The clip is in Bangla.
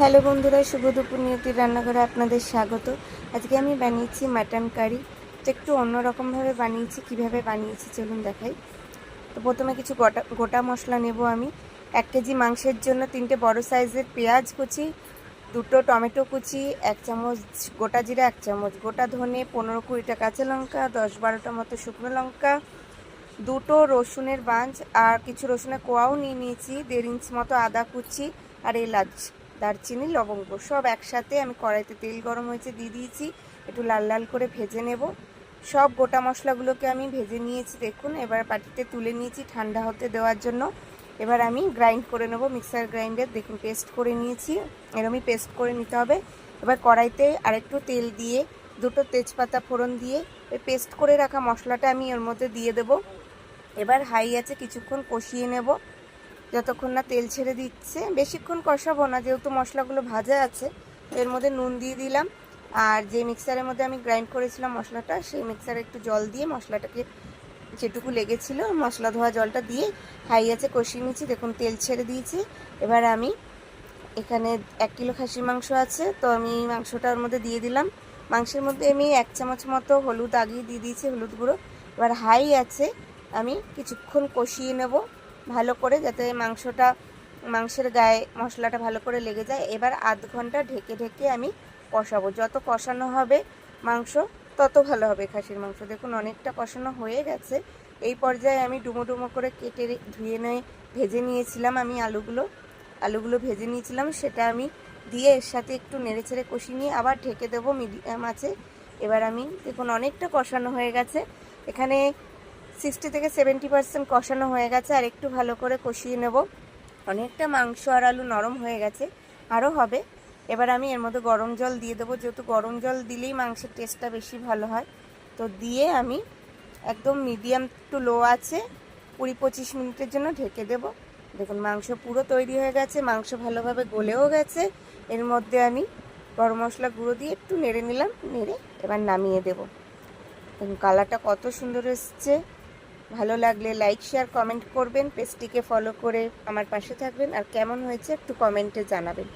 হ্যালো বন্ধুরা, শুভ দুপুর নিয়তির রান্নাঘরে আপনাদের স্বাগত। আজকে আমি বানিয়েছি মাটন কারি। তো একটু অন্যরকমভাবে বানিয়েছি। কিভাবে বানিয়েছি চলুন দেখাই। তো প্রথমে কিছু গোটা মশলা নেব আমি। 1 কেজি মাংসের জন্য 3টে বড় সাইজের পেঁয়াজ কুচি, 2টো টমেটো কুচি, 1 চামচ গোটা জিরা, 1 চামচ গোটা ধনে, 15-20টা কাঁচা লঙ্কা, 10-12টা মতো শুকনো লঙ্কা, 2টো রসুনের বাঞ্চ আর কিছু রসুনের কোয়াও নিয়ে নিয়েছি, 1.5 ইঞ্চি মতো আদা কুচি আর এলাচ, দারচিনি, লবঙ্গ সব একসাথে আমি কড়াইতে তেল গরম হয়েছে দিয়ে দিয়েছি। একটু লাল লাল করে ভেজে নেব। সব গোটা মশলাগুলোকে আমি ভেজে নিয়েছি দেখুন। এবার বাটিতে তুলে নিয়েছি ঠান্ডা হতে দেওয়ার জন্য। এবার আমি গ্রাইন্ড করে নেব মিক্সার গ্রাইন্ডার। দেখুন পেস্ট করে নিয়েছি, এরকমই পেস্ট করে নিতে হবে। এবার কড়াইতে আরেকটু তেল দিয়ে 2টো তেজপাতা ফোড়ন দিয়ে ওই পেস্ট করে রাখা মশলাটা আমি এর মধ্যে দিয়ে দেব। এবার হাই আছে কিছুক্ষণ কষিয়ে নেব যতক্ষণ না তেল ছেড়ে দিচ্ছে। বেশিক্ষণ কষাবো না যেহেতু মশলাগুলো ভাজা আছে। এর মধ্যে নুন দিয়ে দিলাম আর যে মিক্সারের মধ্যে আমি গ্রাইন্ড করেছিলাম মশলাটা, সেই মিক্সারে একটু জল দিয়ে মশলাটাকে যেটুকু লেগেছিল মশলা ধোয়া জলটা দিয়ে হাই আছে কষিয়ে নিয়েছি। দেখুন তেল ছেড়ে দিয়েছি। এবার আমি এখানে 1 কিলো খাসির মাংস আছে, তো আমি মাংসটার মধ্যে দিয়ে দিলাম। মাংসের মধ্যে আমি 1 চামচ মতো হলুদ আগিয়ে দিয়ে দিয়েছি, হলুদ গুঁড়ো। এবার হাই আছে আমি কিছুক্ষণ কষিয়ে নেব ভালো করে, যাতে মাংসের গায়ে মশলাটা ভালো করে লেগে যায়। এবার আধ ঘন্টা ঢেকে ঢেকে আমি কষাবো। যত কষানো হবে মাংস তত ভালো হবে খাসির মাংস। দেখুন অনেকটা কষানো হয়ে গেছে। এই পর্যায়ে আমি ডুমো ডুমো করে কেটে ধুয়ে ভেজে নিয়েছিলাম আমি আলুগুলো ভেজে নিয়েছিলাম, সেটা আমি দিয়ে এর সাথে একটু নেড়ে ছেড়ে কষিয়ে নিয়ে আবার ঢেকে দেবো মিডিয়াম আছে। এবার আমি দেখুন অনেকটা কষানো হয়ে গেছে। এখানে 60 থেকে 70% কষানো হয়ে গেছে। আর একটু ভালো করে কষিয়ে নেব। অনেকটা মাংস আর আলু নরম হয়ে গেছে, আরও হবে। এবার আমি এর মধ্যে গরম জল দিয়ে দেবো, যেহেতু গরম জল দিলেই মাংসের টেস্টটা বেশি ভালো হয়। তো দিয়ে আমি একদম মিডিয়াম টু লো আছে 20-25 মিনিটের জন্য ঢেকে দেব। দেখুন মাংস পুরো তৈরি হয়ে গেছে, মাংস ভালোভাবে গলেও গেছে। এর মধ্যে আমি গরম মশলা গুঁড়ো দিয়ে একটু নেড়ে নিলাম, নেড়ে এবার নামিয়ে দেব। দেখুন কালারটা কত সুন্দর এসছে। ভালো লাগলে লাইক শেয়ার কমেন্ট করবেন, পেজটিকে ফলো করে আমার পাশে থাকবেন। আর কেমন হয়েছে একটু কমেন্টে জানাবেন।